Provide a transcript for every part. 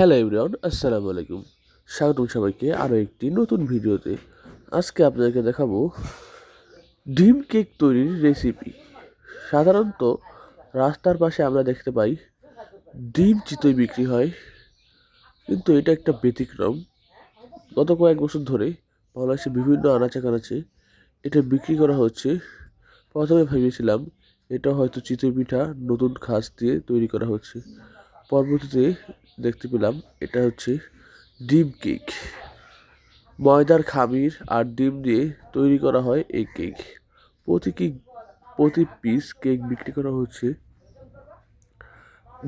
Hello everyone, আসসালামু আলাইকুম। স্বাগতম সবাইকে আরও একটি নতুন ভিডিওতে। আজকে আপনাদেরকে দেখাবো ডিম কেক তৈরির রেসিপি। সাধারণত রাস্তার পাশে আমরা দেখতে পাই ডিম চিতই বিক্রি হয়, কিন্তু এটা একটা ব্যতিক্রম। গত কয়েক বছর ধরে বাংলাদেশে বিভিন্ন আনাচে কানাচে এটা বিক্রি করা হচ্ছে। প্রথমে ভেবেছিলাম এটা হয়তো চিতই পিঠা নতুন খাস দিয়ে তৈরি করা হচ্ছে। পরবর্তীতে দেখতে পেলাম এটা হচ্ছে ডিম কেক। ময়দার খামির আর ডিম দিয়ে তৈরি করা হয় এই কেক। প্রতি পিস কেক বিক্রি করা হচ্ছে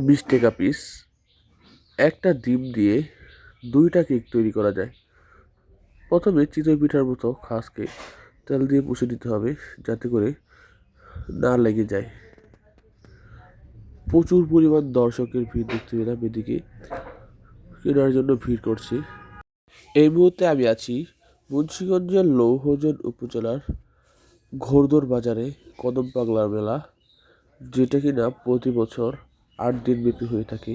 20 টাকা পিস। একটা ডিম দিয়ে 2টা কেক তৈরি করা যায়। প্রথমে চিতই পিঠার মতো খাসকে তেল দিয়ে মুছে দিতে হবে, যাতে করে না লেগে যায়। প্রচুর পরিমাণ দর্শকের ভিড় দেখতে পেলাম, এদিকে কেনার জন্য ভিড় করছে। এই মুহূর্তে আমি আছি মুন্সিগঞ্জের লৌহজন উপজেলার ঘোড়দৌড় বাজারে কদম পাগলার মেলা, যেটা কিনা প্রতি বছর 8 দিন ব্যাপী হয়ে থাকে।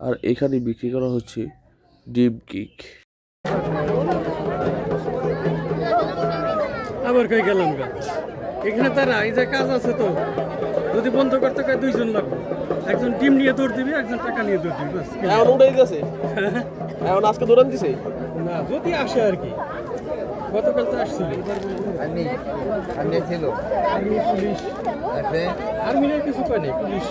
আর এখানে বিক্রি করা হচ্ছে ডিম কেক। আবার কই গেলাম গা, এখানে তারা এই যে কাজ আছে, তো যদি বন্ধ করতে কয় 2 জন লাগবে। একজন ডিম নিয়ে দৌড় দিবি, একজন টাকা নিয়ে দৌড় দিবি। বাস এখন উঠেই গেছে, এখন আজকে দৌড়ান দিছে না, যদি আসে আর কি। গতকাল তো আসছিল, আর্মি ছিল, আর্মি পুলিশ, আর্মির কিছু কয় নাই, পুলিশ।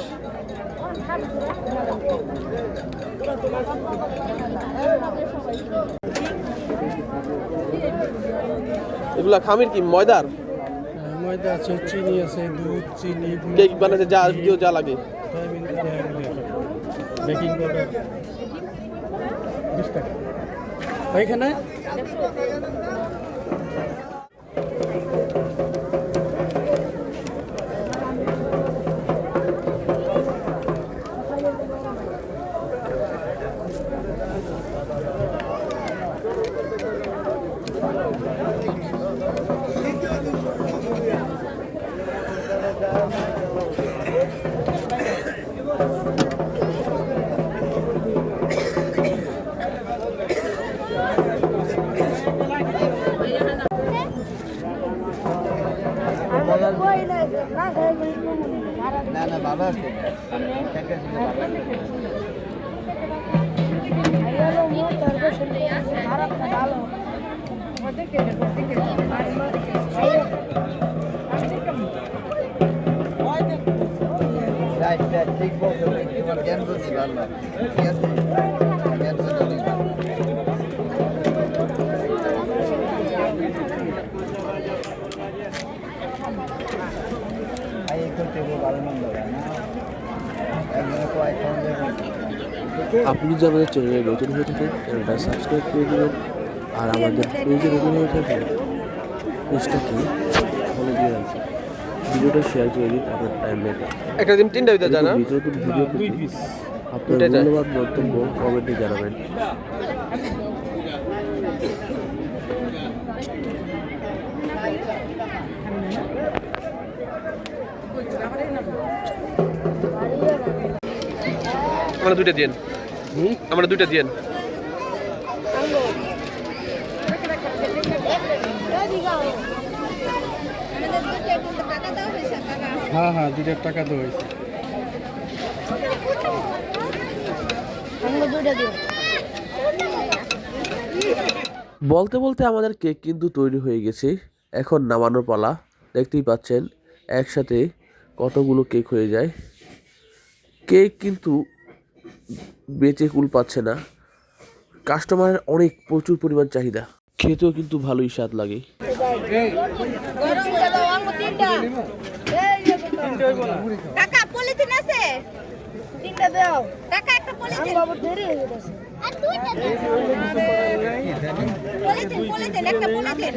এগুলা খামির কি ময়দার? ময়দা আছে, চিনি আছে, দুধ, চিনি, কেক বানাতে যা লাগে। বেকিং পাউডার 20 টাকা। ওইখানে না না ভালো আছে। ঠিক বলছো, তোমার জ্ঞান বলছি ভালো, ঠিক আছে। আপনি যদি আমাদের চ্যানেলে নতুন হয়ে থাকেন, চ্যানেলটা সাবস্ক্রাইব করে দেবেন। আর আমাদের পেজে নতুন হয়ে থাকেন, পেজটাকে ফলো দিয়ে রাখবেন। ভিডিওটা শেয়ার করে দিন আপনার টাইম লেগে। একটা দিন 3টা ভিডিও জানা নতুন ভিডিও পেতে আপনার মূল্যবান মন্তব্য কমেন্টে জানাবেন। আমরা 2টা দিন, আমরা 2টা দিন। হ্যাঁ হ্যাঁ, 2 টাকা তো হয়েছে। বলতে বলতে আমাদের কেক কিন্তু তৈরি হয়ে গেছে। এখন নামানোর পালা। দেখতেই পাচ্ছেন একসাথে কতগুলো কেক হয়ে যায়। কেক কিন্তু বেচে কুল পাচ্ছে না, কাস্টমারের প্রচুর পরিমাণ চাহিদা। খেতেও কিন্তু ভালোই স্বাদ লাগে। টাকা পলিথিন আছে, 3টা দাও। টাকা একটা পলিথিন, বাবা দেরি হয়ে গেছে। আর 2টা দাও। পলিথিন একটা পলিথিন।